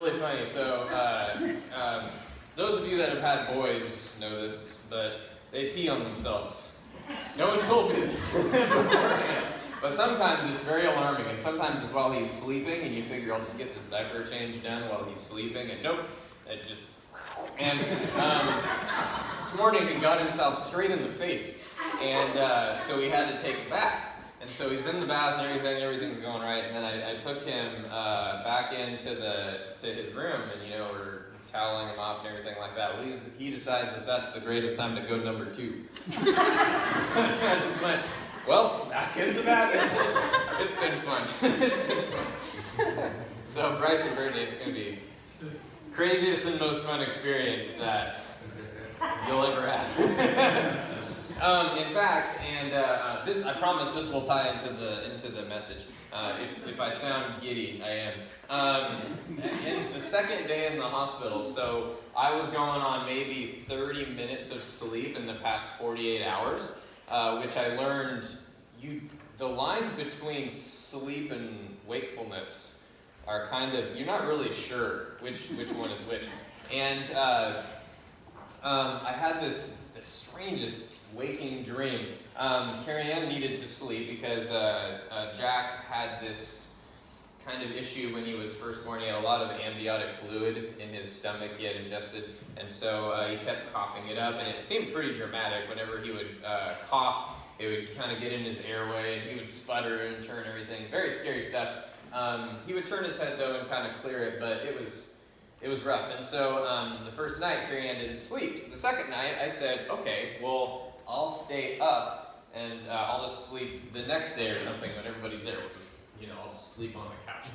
Really funny. So, those of you that have had boys know this, but they pee on themselves. No one told me this beforehand. But sometimes it's very alarming, and sometimes it's while he's sleeping, and you figure I'll just get this diaper change done while he's sleeping, and nope, it just... And this morning he got himself straight in the face, and so he had to take a bath. And so he's in the bath and everything's going right, and then I took him back into his room, and we're toweling him off and everything like that. Well, he decides that that's the greatest time to go number 2. I just went, well, back into the bathroom. It's been fun. It's been fun. So Bryce and Brittany, it's going to be craziest and most fun experience that you'll ever have. In fact, and this, I promise this will tie into the message. If I sound giddy, I am. In the second day in the hospital, so I was going on maybe 30 minutes of sleep in the past 48 hours, which I learned the lines between sleep and wakefulness are kind of, you're not really sure which one is which. And I had this strangest waking dream. Carrie Ann needed to sleep because Jack had this kind of issue when he was first born. He had a lot of amniotic fluid in his stomach he had ingested, and so he kept coughing it up, and it seemed pretty dramatic. Whenever he would cough, it would kind of get in his airway, and he would sputter and turn everything. Very scary stuff. He would turn his head, though, and kind of clear it, but it was rough. And so the first night, Carrie Ann didn't sleep. So the second night, I said, okay, well, I'll stay up and I'll just sleep the next day or something when everybody's there. We'll just, I'll just sleep on the couch.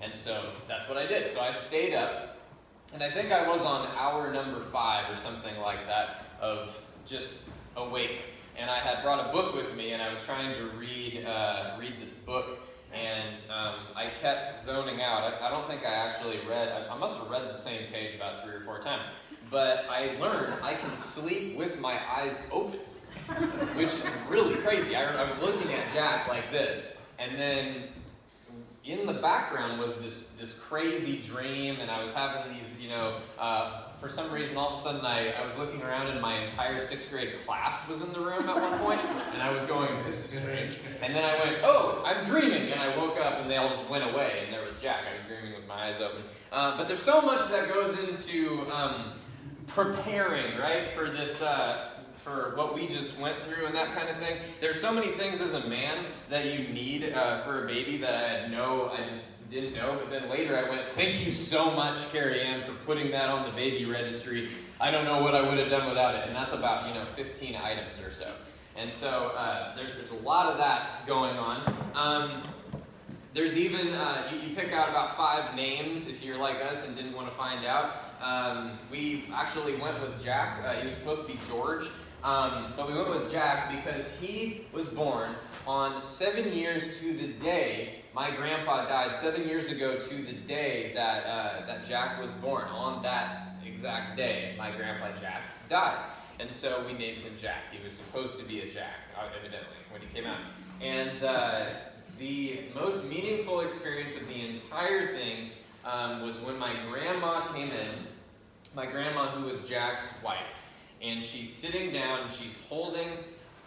And so that's what I did. So I stayed up, and I think I was on hour number 5 or something like that of just awake. And I had brought a book with me, and I was trying to read this book, and I kept zoning out. I don't think I actually read. I must have read the same page about 3 or 4 times. But I learned I can sleep with my eyes open, which is really crazy. I was looking at Jack like this, and then in the background was this crazy dream, and I was having these, for some reason, all of a sudden I was looking around, and my entire 6th grade class was in the room at one point, and I was going, this is strange. And then I went, oh, I'm dreaming, and I woke up, and they all just went away, and there was Jack. I was dreaming with my eyes open. But there's so much that goes into preparing, right, for this, for what we just went through and that kind of thing. There's so many things as a man that you need for a baby that I just didn't know. But then later I went, thank you so much, Carrie Ann, for putting that on the baby registry. I don't know what I would have done without it. And that's about 15 items or so. And so there's a lot of that going on. There's even, you pick out about 5 names if you're like us and didn't want to find out. We actually went with Jack. He was supposed to be George. But we went with Jack because he was born on 7 years to the day. My grandpa died 7 years ago to the day that Jack was born. On that exact day, my grandpa Jack died. And so we named him Jack. He was supposed to be a Jack, evidently, when he came out. And the most meaningful experience of the entire thing was when my grandma came in. My grandma, who was Jack's wife. And she's sitting down and she's holding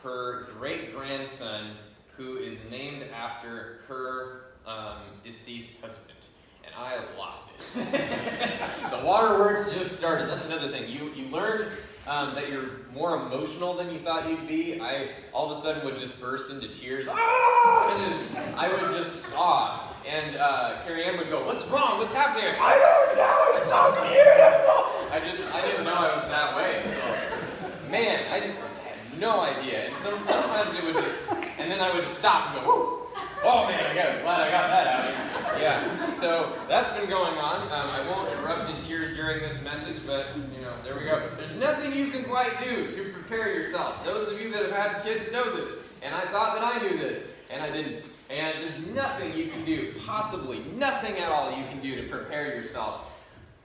her great-grandson, who is named after her deceased husband. And I lost it. The waterworks just started. That's another thing. You learn that you're more emotional than you thought you'd be. I all of a sudden would just burst into tears. And I would just sob. And Carrie Ann would go, what's wrong? What's happening? I don't know. It's so beautiful. I didn't know I was that way until, man, I just had no idea. And sometimes it would just, and then I would just stop and go, whoo. Oh man, glad I got that out. Yeah, so that's been going on. I won't erupt in tears during this message, but there we go. There's nothing you can quite do to prepare yourself. Those of you that have had kids know this, and I thought that I knew this, and I didn't. And there's nothing you can do, possibly nothing at all you can do to prepare yourself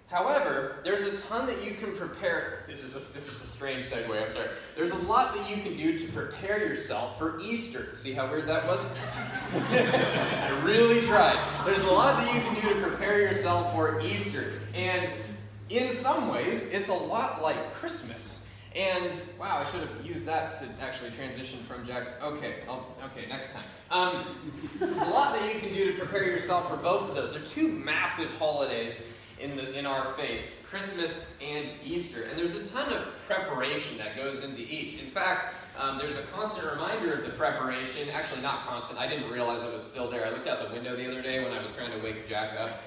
However, there's a ton that you can prepare. This is a strange segue, I'm sorry. There's a lot that you can do to prepare yourself for Easter. See how weird that was? I really tried. There's a lot that you can do to prepare yourself for Easter. And in some ways, it's a lot like Christmas. And, wow, I should have used that to actually transition from Jack's. Okay, next time. There's a lot that you can do to prepare yourself for both of those. They're two massive holidays in our faith, Christmas and Easter. And there's a ton of preparation that goes into each. In fact, there's a constant reminder of the preparation. Actually, not constant. I didn't realize it was still there. I looked out the window the other day when I was trying to wake Jack up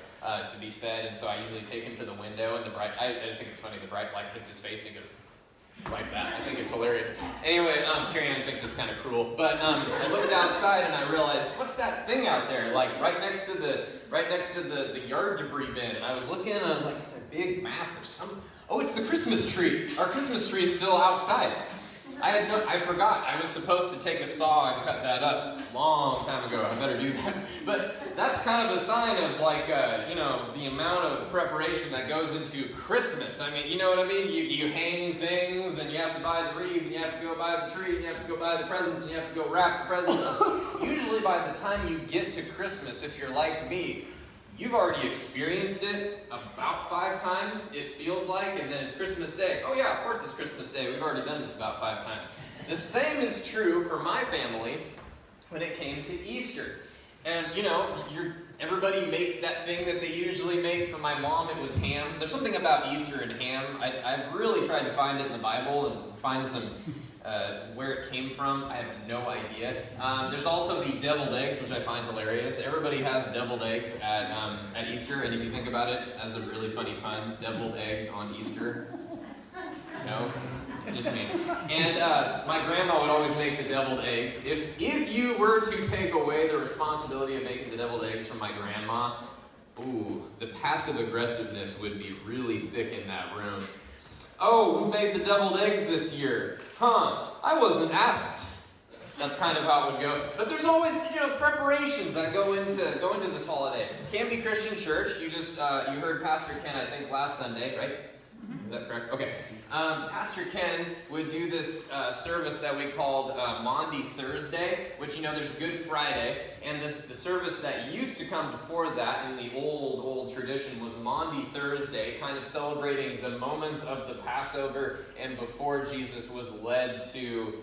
to be fed, and so I usually take him to the window, and I just think it's funny, the bright light hits his face, and he goes like that. I think it's hilarious. Anyway, Carrie Ann thinks it's kind of cruel, but I looked outside and I realized, what's that thing out there? Like right next to the yard debris bin. And I was looking and I was like, it's a big, massive oh, it's the Christmas tree. Our Christmas tree is still outside. I forgot. I was supposed to take a saw and cut that up a long time ago. I better do that. But that's kind of a sign of like, the amount of preparation that goes into Christmas. I mean, you know what I mean? You hang things, and you have to buy the wreath, and you have to go buy the tree, and you have to go buy the presents, and you have to go wrap the presents. Usually by the time you get to Christmas, if you're like me, you've already experienced it about 5 times, it feels like, and then it's Christmas Day. Oh yeah, of course it's Christmas Day. We've already done this about 5 times. The same is true for my family when it came to Easter. And, everybody makes that thing that they usually make. For my mom, it was ham. There's something about Easter and ham. I've really tried to find it in the Bible and find some where it came from. I have no idea. There's also the deviled eggs, which I find hilarious. Everybody has deviled eggs at Easter, and if you think about it, as a really funny pun, deviled eggs on Easter. No, just me. And my grandma would always make the deviled eggs. If you were to take away the responsibility of making the deviled eggs from my grandma, the passive aggressiveness would be really thick in that room. Oh, who made the deviled eggs this year? I wasn't asked. That's kind of how it would go. But there's always, preparations that go into this holiday. Canby Christian Church, you heard Pastor Ken, I think, last Sunday, right? Is that correct? Okay. Pastor Ken would do this service that we called Maundy Thursday, which, there's Good Friday, and the service that used to come before that in the old tradition was Maundy Thursday, kind of celebrating the moments of the Passover and before Jesus was led to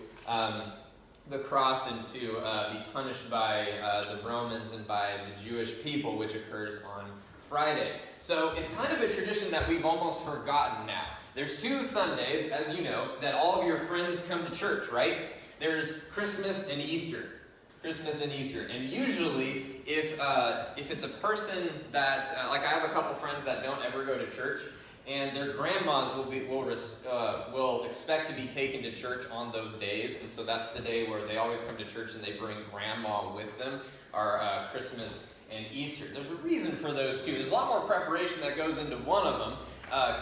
the cross and to be punished by the Romans and by the Jewish people, which occurs on Friday. So it's kind of a tradition that we've almost forgotten now. There's 2 Sundays, as you know, that all of your friends come to church, right? There's Christmas and Easter. Christmas and Easter. And usually, if it's a person that, like I have a couple friends that don't ever go to church, and their grandmas will expect to be taken to church on those days, and so that's the day where they always come to church and they bring grandma with them, are Christmas and Easter. There's a reason for those 2. There's a lot more preparation that goes into one of them,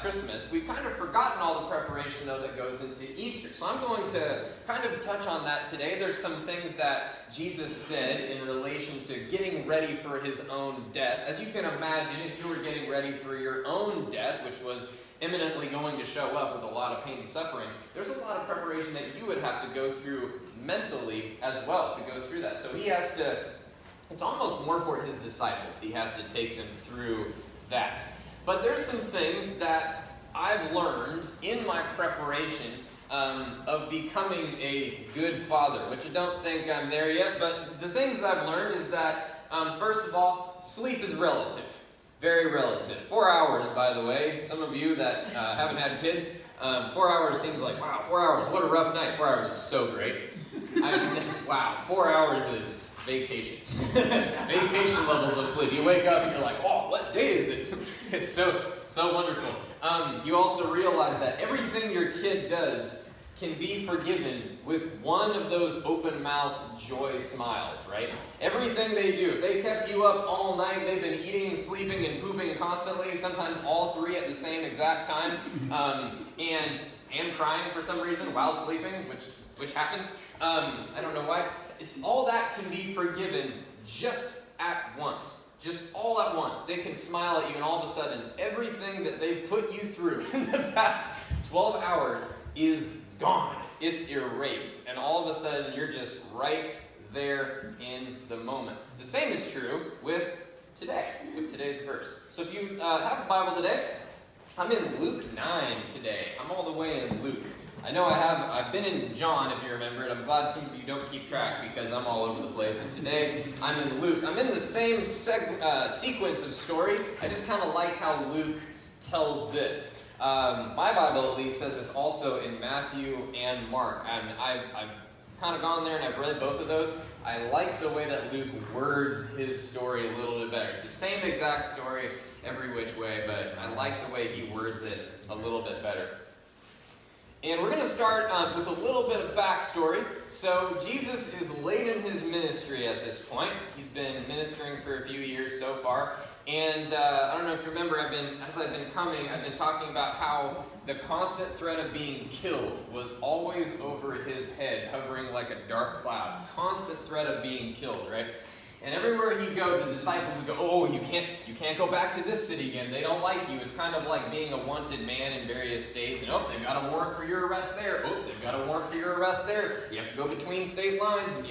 Christmas. We've kind of forgotten all the preparation, though, that goes into Easter. So I'm going to kind of touch on that today. There's some things that Jesus said in relation to getting ready for his own death. As you can imagine, if you were getting ready for your own death, which was imminently going to show up with a lot of pain and suffering, there's a lot of preparation that you would have to go through mentally as well to go through that. So he has to, it's almost more for his disciples. He has to take them through that. But there's some things that I've learned in my preparation of becoming a good father, which I don't think I'm there yet. But the things that I've learned is that, first of all, sleep is relative. Very relative. 4 hours, by the way. Some of you that haven't had kids, 4 hours seems like, wow, 4 hours, what a rough night. 4 hours is so great. Wow, 4 hours is vacation. Vacation levels of sleep. You wake up and you're like, oh, what day is it? It's so wonderful. You also realize that everything your kid does can be forgiven with one of those open-mouth joy smiles, right? Everything they do. If they kept you up all night, they've been eating, sleeping, and pooping constantly, sometimes all 3 at the same exact time, and crying for some reason while sleeping, which happens. I don't know why. All that can be forgiven just at once. just all at once. They can smile at you, and all of a sudden, everything that they've put you through in the past 12 hours is gone. It's erased. And all of a sudden, you're just right there in the moment. The same is true with today, with today's verse. So if you have a Bible today, I'm in Luke 9 today. I'm all the way in Luke. I know I've been in John, if you remember it. I'm glad some of you don't keep track because I'm all over the place. And today, I'm in Luke. I'm in the same sequence of story. I just kind of like how Luke tells this. My Bible, at least, says it's also in Matthew and Mark. And I've kind of gone there and I've read both of those. I like the way that Luke words his story a little bit better. It's the same exact story every which way, but I like the way he words it a little bit better. And we're going to start with a little bit of backstory. So Jesus is late in his ministry at this point. He's been ministering for a few years so far. And I don't know if you remember, as I've been talking about how the constant threat of being killed was always over his head, hovering like a dark cloud. Constant threat of being killed, right? And everywhere he'd go, the disciples would go, "Oh, you can't go back to this city again. They don't like you." It's kind of like being a wanted man in various states. And, "Oh, they've got a warrant for your arrest there. Oh, they've got a warrant for your arrest there. You have to go between state lines, and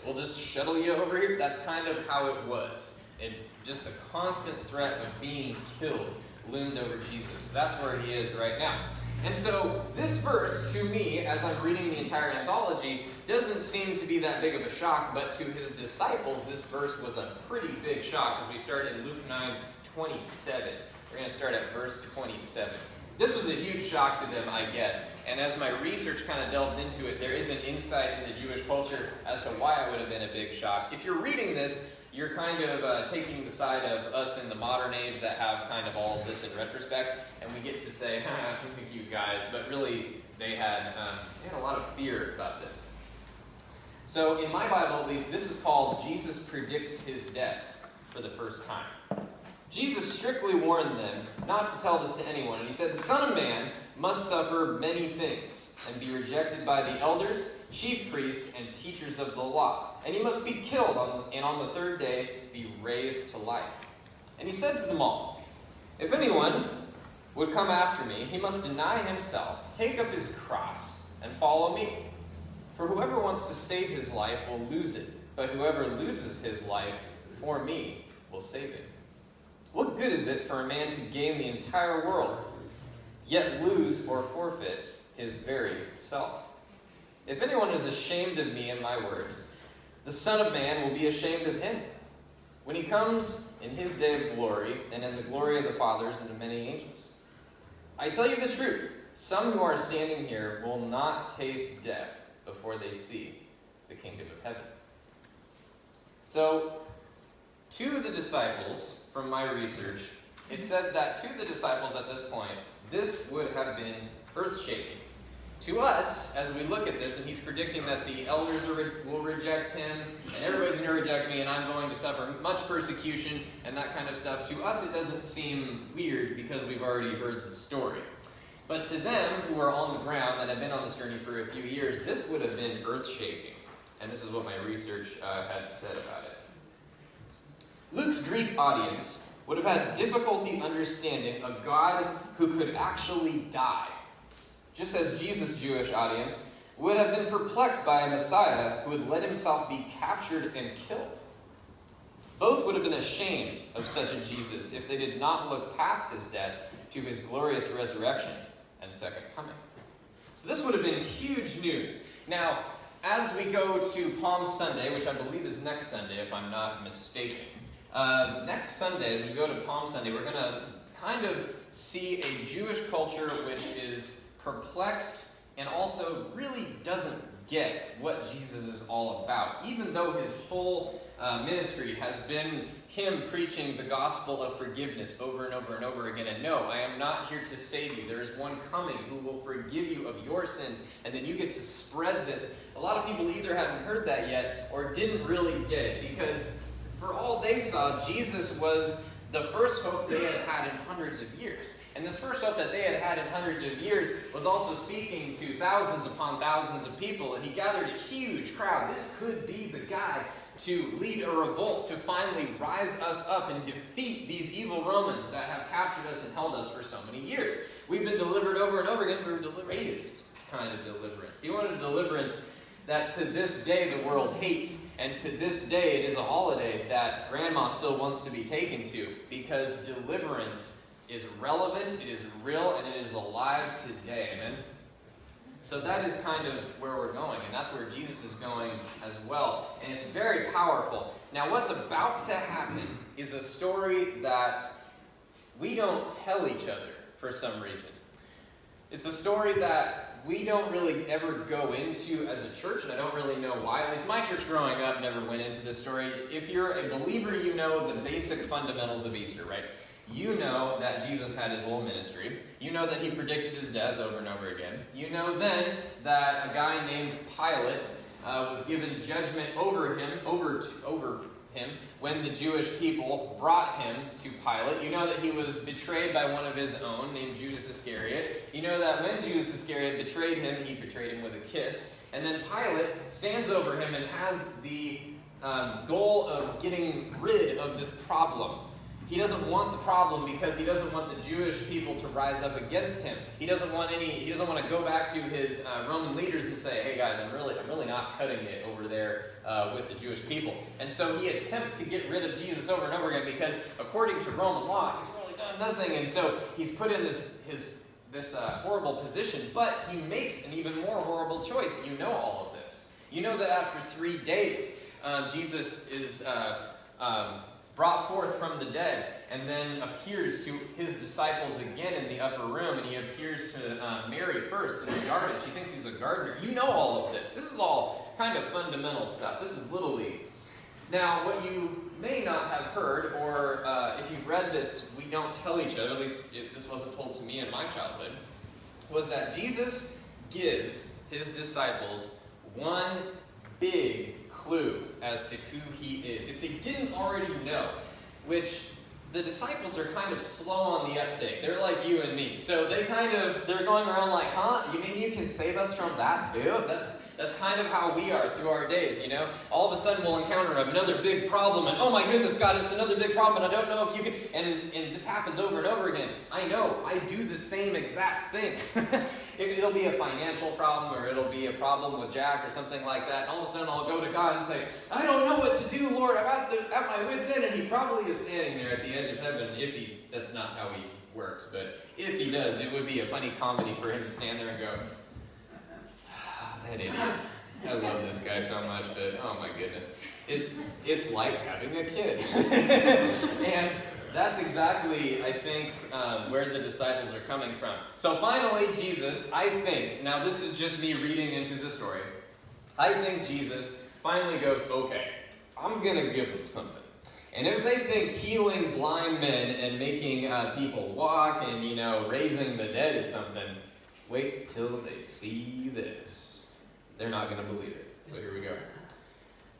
we'll just shuttle you over here." That's kind of how it was. And just the constant threat of being killed loomed over Jesus. That's where he is right now. And so this verse, to me, as I'm reading the entire anthology, doesn't seem to be that big of a shock, but to his disciples, this verse was a pretty big shock, as we start in Luke 9:27. We're going to start at verse 27. This was a huge shock to them, I guess. And as my research kind of delved into it, there is an insight in the Jewish culture as to why it would have been a big shock. If you're reading this, you're kind of taking the side of us in the modern age that have kind of all of this in retrospect, and we get to say, look at you guys, but really they had a lot of fear about this. So in my Bible, at least, this is called Jesus Predicts His Death for the first time. Jesus strictly warned them not to tell this to anyone, and he said, "The Son of Man must suffer many things and be rejected by the elders, chief priests, and teachers of the law. And he must be killed, and on the third day be raised to life." And he said to them all, "If anyone would come after me, he must deny himself, take up his cross, and follow me. For whoever wants to save his life will lose it, but whoever loses his life for me will save it. What good is it for a man to gain the entire world, yet lose or forfeit his very self? If anyone is ashamed of me and my words, the Son of Man will be ashamed of him when he comes in his day of glory and in the glory of the fathers and of many angels. I tell you the truth, some who are standing here will not taste death before they see the kingdom of heaven." So, to the disciples, from my research, it said that to the disciples at this point, this would have been earth-shaking. To us, as we look at this, and he's predicting that the elders will reject him, and everybody's going to reject me, and I'm going to suffer much persecution, and that kind of stuff. To us, it doesn't seem weird because we've already heard the story. But to them, who are on the ground, that have been on this journey for a few years, this would have been earth-shaking. And this is what my research has said about it. Luke's Greek audience would have had difficulty understanding a God who could actually die, just as Jesus' Jewish audience would have been perplexed by a Messiah who would let himself be captured and killed. Both would have been ashamed of such a Jesus if they did not look past his death to his glorious resurrection and second coming. So this would have been huge news. Now, as we go to Palm Sunday, which I believe is next Sunday, if I'm not mistaken, next Sunday, as we go to Palm Sunday, we're going to kind of see a Jewish culture which is perplexed and also really doesn't get what Jesus is all about, even though his whole ministry has been him preaching the gospel of forgiveness over and over and over again. And no, I am not here to save you. There is one coming who will forgive you of your sins, and then you get to spread this. A lot of people either hadn't heard that yet or didn't really get it, because for all they saw, Jesus was the first hope they had had in hundreds of years. And this first hope that they had had in hundreds of years was also speaking to thousands upon thousands of people, and he gathered a huge crowd. This could be the guy to lead a revolt, to finally rise us up and defeat these evil Romans that have captured us and held us for so many years. We've been delivered over and over again. We were the greatest kind of deliverance. He wanted a deliverance that to this day the world hates, and to this day it is a holiday that grandma still wants to be taken to, because deliverance is relevant, it is real, and it is alive today. Amen? So that is kind of where we're going, and that's where Jesus is going as well. And it's very powerful. Now, what's about to happen is a story that we don't tell each other for some reason. It's a story that we don't really ever go into as a church, and I don't really know why. At least my church growing up never went into this story. If you're a believer, you know the basic fundamentals of Easter, right? You know that Jesus had his whole ministry. You know that he predicted his death over and over again. You know then that a guy named Pilate was given judgment over him when the Jewish people brought him to Pilate. You know that he was betrayed by one of his own named Judas Iscariot. You know that when Judas Iscariot betrayed him, he betrayed him with a kiss. And then Pilate stands over him and has the goal of getting rid of this problem. He doesn't want the problem because he doesn't want the Jewish people to rise up against him. He doesn't want to go back to his Roman leaders and say, hey guys, I'm really not cutting it over there with the Jewish people. And so he attempts to get rid of Jesus over and over again because according to Roman law, he's really done nothing. And so he's put in this horrible position, but he makes an even more horrible choice. You know all of this. You know that after 3 days, Jesus is brought forth from the dead, and then appears to his disciples again in the upper room, and he appears to Mary first in the garden. She thinks he's a gardener. You know all of this. This is all kind of fundamental stuff. This is Little League. Now, what you may not have heard, or if you've read this, we don't tell each other, at least this wasn't told to me in my childhood, was that Jesus gives his disciples one big clue as to who he is. If they didn't already know, which the disciples are kind of slow on the uptake. They're like you and me. So they're going around like, huh? You mean you can save us from that too? That's kind of how we are through our days, you know? All of a sudden we'll encounter another big problem and, oh my goodness, God, it's another big problem and I don't know if you can... And this happens over and over again. I know. I do the same exact thing. It'll be a financial problem or it'll be a problem with Jack or something like that. And all of a sudden I'll go to God and say, I don't know what to do, Lord. I'm at my wit's end. And he probably is standing there at the edge of heaven that's not how he works. But if he does, it would be a funny comedy for him to stand there and go, that idiot. I love this guy so much, but oh my goodness. It's like having a kid. And that's exactly, I think, where the disciples are coming from. So finally, Jesus, I think, now this is just me reading into the story, I think Jesus finally goes, okay, I'm going to give them something. And if they think healing blind men and making people walk and, raising the dead is something, wait till they see this. They're not going to believe it. So here we go.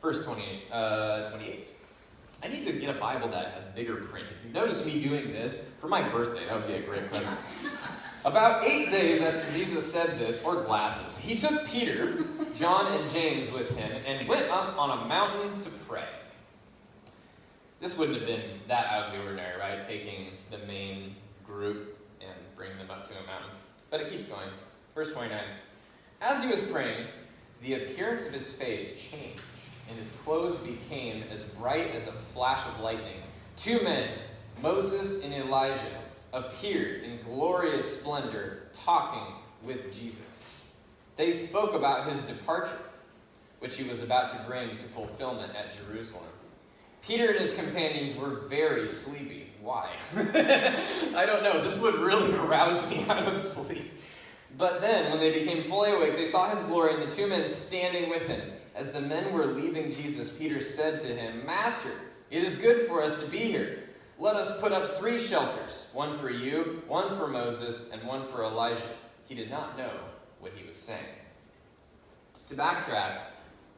Verse 28. I need to get a Bible that has bigger print. If you notice me doing this, for my birthday, that would be a great present. About 8 days after Jesus said this, or glasses, he took Peter, John, and James with him and went up on a mountain to pray. This wouldn't have been that out of the ordinary, right? Taking the main group and bringing them up to a mountain. But it keeps going. Verse 29. As he was praying, the appearance of his face changed, and his clothes became as bright as a flash of lightning. 2 men, Moses and Elijah, appeared in glorious splendor, talking with Jesus. They spoke about his departure, which he was about to bring to fulfillment at Jerusalem. Peter and his companions were very sleepy. Why? I don't know. This would really arouse me out of sleep. But then, when they became fully awake, they saw his glory and the 2 men standing with him. As the men were leaving Jesus, Peter said to him, Master, it is good for us to be here. Let us put up 3 shelters, one for you, one for Moses, and one for Elijah. He did not know what he was saying. To backtrack,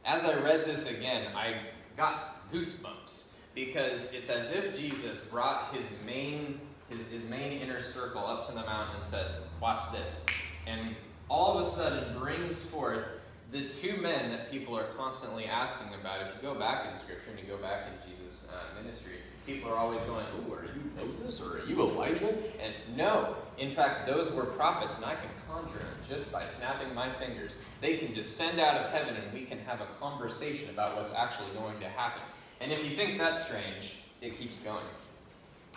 as I read this again, I got goosebumps, because it's as if Jesus brought his main inner circle up to the mountain and says, watch this. And all of a sudden brings forth the two men that people are constantly asking about, if you go back in Scripture and you go back in Jesus' ministry, people are always going, "Ooh, are you Moses or are you Elijah?" And no, in fact, those were prophets, and I can conjure them just by snapping my fingers. They can descend out of heaven and we can have a conversation about what's actually going to happen. And if you think that's strange, it keeps going.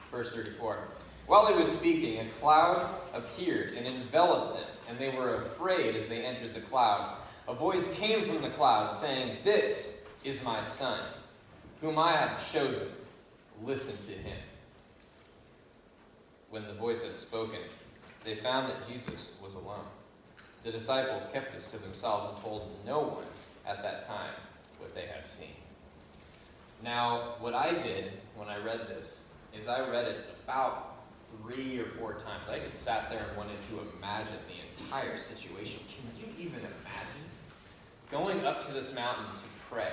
Verse 34. While he was speaking, a cloud appeared and enveloped them, and they were afraid as they entered the cloud. A voice came from the cloud saying, "This is my son, whom I have chosen. Listen to him." When the voice had spoken, they found that Jesus was alone. The disciples kept this to themselves and told no one at that time what they had seen. Now, what I did when I read this is I read it about 3 or 4 times. I just sat there and wanted to imagine the entire situation. Can you even imagine going up to this mountain to pray,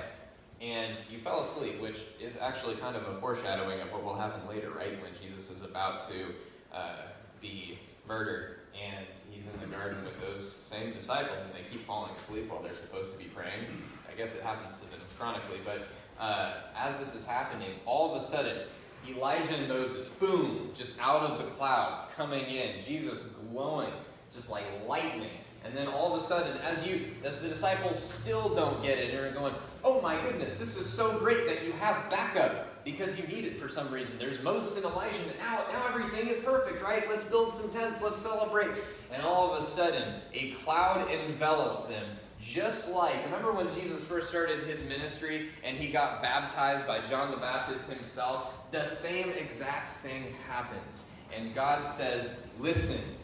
and you fell asleep, which is actually kind of a foreshadowing of what will happen later, right? When Jesus is about to be murdered, and he's in the garden with those same disciples, and they keep falling asleep while they're supposed to be praying. I guess it happens to them chronically, but as this is happening, all of a sudden, Elijah and Moses, boom, just out of the clouds, coming in, Jesus glowing, just like lightning. And then all of a sudden, as the disciples still don't get it, and are going, "Oh my goodness, this is so great that you have backup," because you need it for some reason. There's Moses and Elijah, and now everything is perfect, right? Let's build some tents, let's celebrate. And all of a sudden, a cloud envelops them, just like, remember when Jesus first started his ministry, and he got baptized by John the Baptist himself? The same exact thing happens. And God says, "Listen,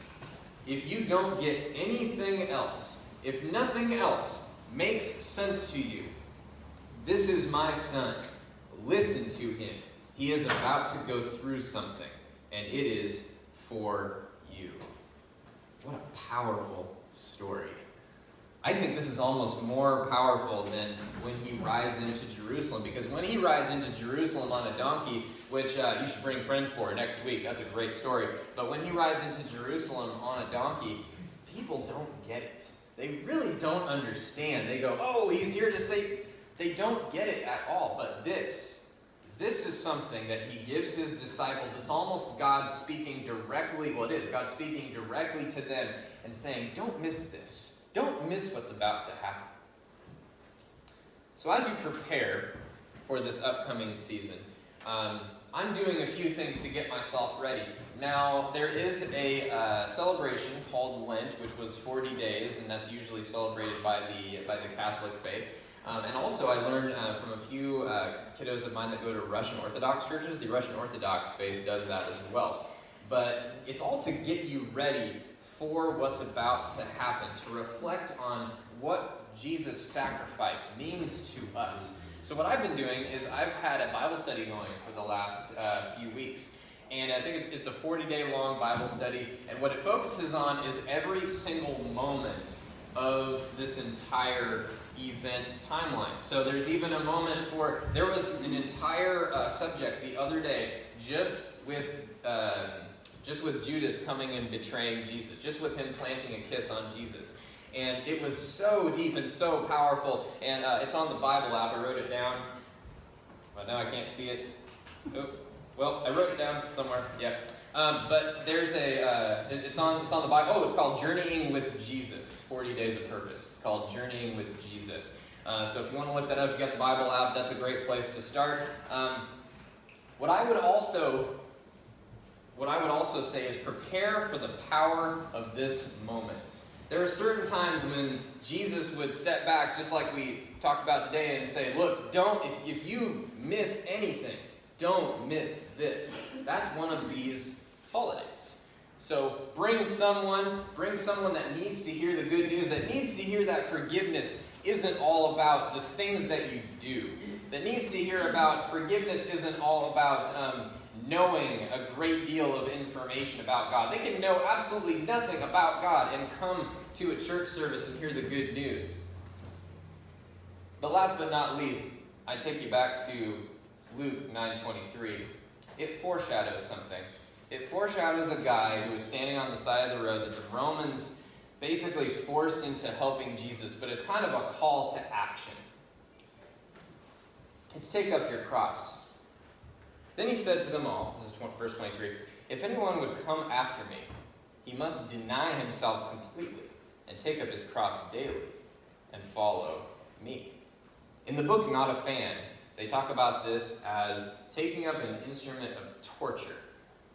if you don't get anything else, if nothing else makes sense to you, this is my son. Listen to him. He is about to go through something, and it is for you." What a powerful story. I think this is almost more powerful than when he rides into Jerusalem, because when he rides into Jerusalem on a donkey, which you should bring friends for next week, that's a great story, but when he rides into Jerusalem on a donkey, people don't get it. They really don't understand. They go, "Oh, he's here to save." They don't get it at all. But this is something that he gives his disciples. It's almost God speaking directly, well, it is God speaking directly to them and saying, "Don't miss this. Don't miss what's about to happen." So as you prepare for this upcoming season, I'm doing a few things to get myself ready. Now, there is a celebration called Lent, which was 40 days, and that's usually celebrated by the Catholic faith. And also, I learned from a few kiddos of mine that go to Russian Orthodox churches, the Russian Orthodox faith does that as well. But it's all to get you ready for what's about to happen, to reflect on what Jesus' sacrifice means to us. So what I've been doing is I've had a Bible study going for the last few weeks. And I think it's a 40-day long Bible study. And what it focuses on is every single moment of this entire event timeline. So there's even a moment there was an entire subject the other day just with Judas coming and betraying Jesus, just with him planting a kiss on Jesus. And it was so deep and so powerful. And it's on the Bible app. I wrote it down. But now I can't see it. Oh, well, I wrote it down somewhere. Yeah. But there's it's on the Bible. Oh, it's called Journeying with Jesus, 40 Days of Purpose. It's called Journeying with Jesus. So if you want to look that up, you got the Bible app. That's a great place to start. What I would also say is prepare for the power of this moment. There are certain times when Jesus would step back, just like we talked about today, and say, "Look, if you miss anything, don't miss this." That's one of these holidays. So bring someone that needs to hear the good news, that needs to hear that forgiveness isn't all about the things that you do, that needs to hear about forgiveness isn't all about knowing a great deal of information about God. They can know absolutely nothing about God and come to a church service and hear the good news. But last but not least, I take you back to Luke 9:23. It foreshadows something. It foreshadows a guy who was standing on the side of the road that the Romans, basically forced into helping Jesus, but it's kind of a call to action. It's take up your cross. Then he said to them all, this is verse 23, if anyone would come after me, he must deny himself completely and take up his cross daily and follow me. In the book Not a Fan, they talk about this as taking up an instrument of torture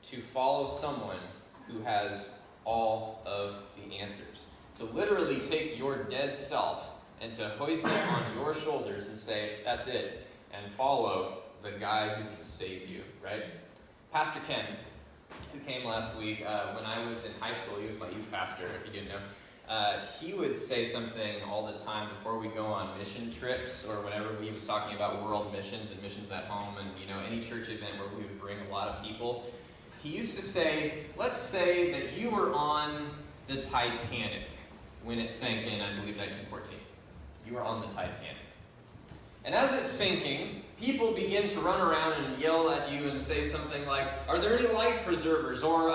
to follow someone who has all of the answers. To literally take your dead self and to hoist it on your shoulders and say, that's it, and follow the guy who can save you, right? Pastor Ken, who came last week, when I was in high school, he was my youth pastor, if you didn't know. He would say something all the time before we go on mission trips, or whenever he was talking about world missions and missions at home, and any church event where we would bring a lot of people. He used to say, let's say that you were on the Titanic when it sank in, I believe, 1914. You were on the Titanic. And as it's sinking, people begin to run around and yell at you and say something like, are there any life preservers or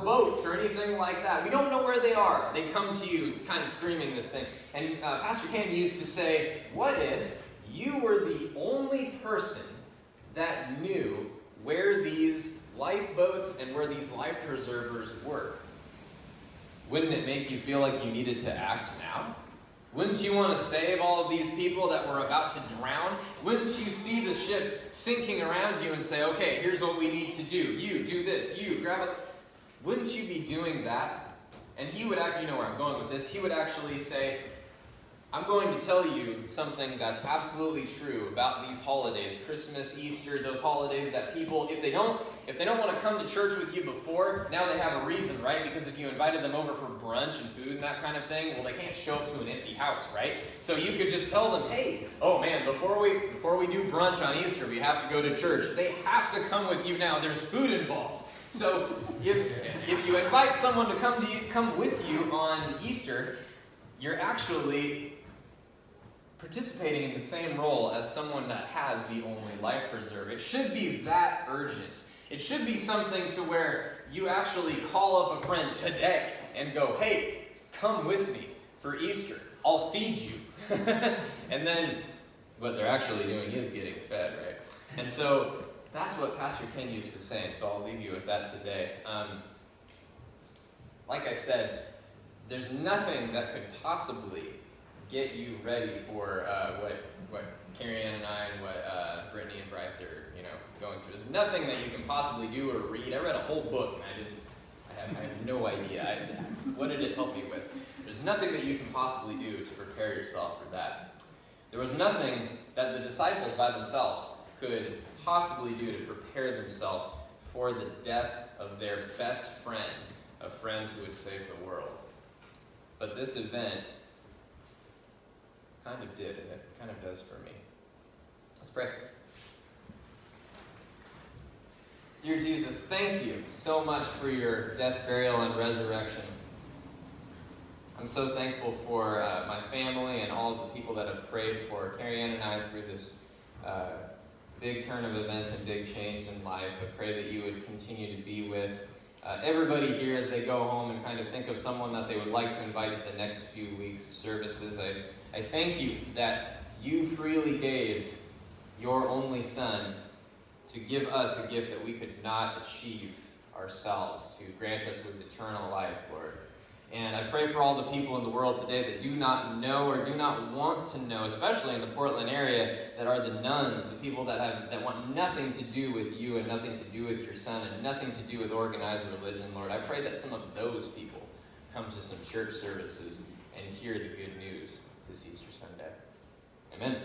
boats or anything like that? We don't know where they are. They come to you kind of screaming this thing. And Pastor Ken used to say, what if you were the only person that knew where these lifeboats and where these life preservers were? Wouldn't it make you feel like you needed to act now? Wouldn't you want to save all of these people that were about to drown? Wouldn't you see the ship sinking around you and say, okay, here's what we need to do. You do this. You grab it. Wouldn't you be doing that? And he would actually, you know where I'm going with this, he would actually say, I'm going to tell you something that's absolutely true about these holidays, Christmas, Easter, those holidays that people, if they don't want to come to church with you before, now they have a reason, right? Because if you invited them over for brunch and food and that kind of thing, well, they can't show up to an empty house, right? So you could just tell them, hey, oh man, before we do brunch on Easter, we have to go to church. They have to come with you now. There's food involved. So if you invite someone to come with you on Easter, you're actually participating in the same role as someone that has the only life preserver. It should be that urgent. It should be something to where you actually call up a friend today and go, hey, come with me for Easter. I'll feed you. And then what they're actually doing is getting fed, right? And so that's what Pastor Ken used to say, and so I'll leave you with that today. Like I said, there's nothing that could possibly get you ready for what Carrie Ann and I and what Brittany and Bryce are going through. There's nothing that you can possibly do or read. I read a whole book and I have no idea. What did it help me with? There's nothing that you can possibly do to prepare yourself for that. There was nothing that the disciples by themselves could possibly do to prepare themselves for the death of their best friend, a friend who would save the world. But this event kind of did, and it kind of does for me. Let's pray. Dear Jesus, thank you so much for your death, burial, and resurrection. I'm so thankful for my family and all of the people that have prayed for Carrie Ann and I through this big turn of events and big change in life. I pray that you would continue to be with everybody here as they go home and kind of think of someone that they would like to invite to the next few weeks of services. I thank you that you freely gave your only Son to give us a gift that we could not achieve ourselves, to grant us with eternal life, Lord. And I pray for all the people in the world today that do not know or do not want to know, especially in the Portland area, that are the nuns, the people that want nothing to do with you and nothing to do with your Son and nothing to do with organized religion, Lord. I pray that some of those people come to some church services and hear the good news this Easter Sunday. Amen.